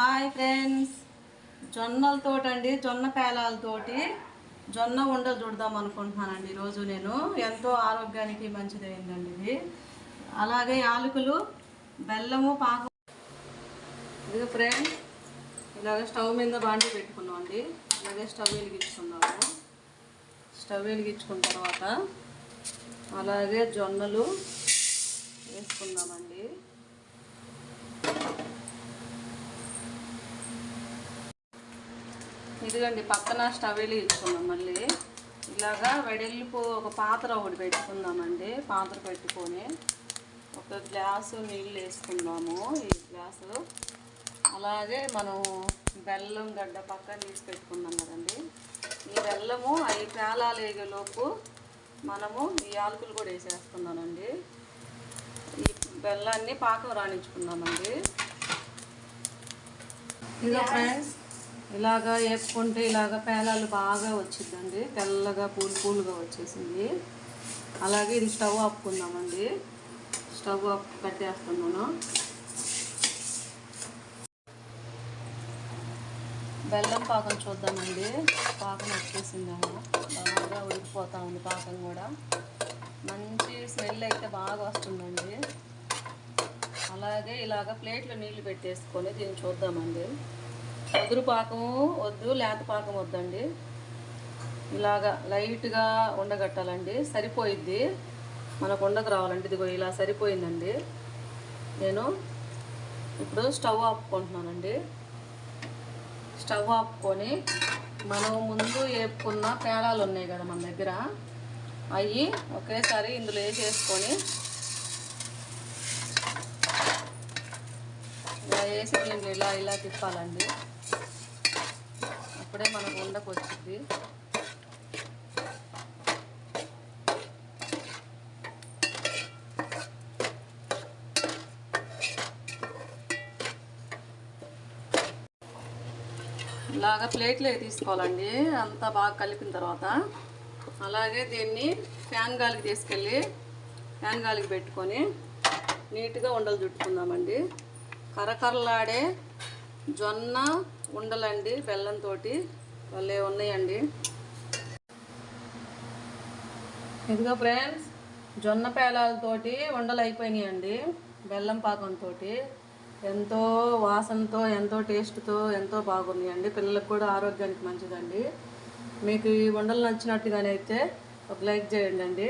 Hi friends, జొన్నలతోటండి, జొన్న పేలాలతోటి జొన్న ఉండలు చూడదాం అనుకుంటున్నానండి. ఈరోజు నేను ఎంతో ఆరోగ్యానికి మంచిదైందండి ఇది. అలాగే యాలకులు, బెల్లము, పాకం. ఇది ఫ్రెండ్స్, ఇలాగ స్టవ్ మీద బాండి పెట్టుకున్నామండి. అలాగే స్టవ్ వెలిగించుకున్నాము. స్టవ్ వెలిగించుకున్న తర్వాత అలాగే జొన్నలు వేసుకుందామండి. ఇదిగండి పక్కన స్టవ్ వెలిగించుకుందాం. మళ్ళీ ఇలాగా వెడల్పు ఒక పాత్ర ఒకటి పెట్టుకుందామండి. పాత్ర పెట్టుకొని ఒక గ్లాసు నీళ్ళు వేసుకుందాము. ఈ గ్లాసు అలాగే మనం బెల్లం గడ్డ పక్కన తీసి పెట్టుకున్నాం కదండి. ఈ బెల్లము అవి పేలాలు వేగేలోపు మనము ఈ యాలకులు కూడా వేసేస్తున్నానండి. ఈ బెల్లాన్ని పాకం రాణించుకున్నామండి. ఇదిగో ఫ్రెండ్స్, ఇలాగా వేపుకుంటే ఇలాగ పేలాలు బాగా వచ్చిందండి. తెల్లగా పూలుగా వచ్చేసింది. అలాగే ఇది స్టవ్ ఆపుకుందామండి. స్టవ్ కట్టేస్తున్నాను. బెల్లం పాకం చూద్దామండి. పాకం వచ్చేసిందేమో, బాగా ఉడికిపోతా ఉంది. పాకం కూడా మంచి స్మెల్ అయితే బాగా వస్తుందండి. అలాగే ఇలాగ ప్లేట్లో నీళ్లు పెట్టేసుకొని దీన్ని చూద్దామండి. ముదురు పాకం వద్దు, లేత పాకం వద్దండి. ఇలాగా లైట్గా ఉండగట్టాలండి. సరిపోయిద్ది మనకు ఉండకు రావాలండి. ఇదిగో ఇలా సరిపోయిందండి. నేను ఇప్పుడు స్టవ్ ఆపుకుంటున్నానండి. స్టవ్ ఆపుకొని మనం ముందు వేపుకున్న పేలాలు ఉన్నాయి కదా మన దగ్గర, అవి ఒకేసారి ఇందులో వేసేసుకొని ఇలా వేసి దీన్ని ఇలా తిప్పాలండి. అప్పుడే మనకు ఉండకు వచ్చింది. ఇలాగా ప్లేట్లో తీసుకోవాలండి. అంతా బాగా కలిపిన తర్వాత అలాగే దీన్ని ఫ్యాన్ గాలికి తీసుకెళ్ళి ఫ్యాన్ గాలికి పెట్టుకొని నీట్గా ఉండలు చుట్టుకుందామండి. కరకరలాడే జొన్న ఉండలండి, బెల్లంతో వాళ్ళే ఉన్నాయండి. ఇదిగో ఫ్రెండ్స్, జొన్న పేలాలతోటి ఉండలు అయిపోయినాయండి. బెల్లం పాకంతో ఎంతో వాసనతో, ఎంతో టేస్ట్తో ఎంతో బాగున్నాయండి. పిల్లలకు కూడా ఆరోగ్యానికి మంచిదండి. మీకు ఈ ఉండలు నచ్చినట్టుగానే అయితే ఒక లైక్ చేయండి అండి.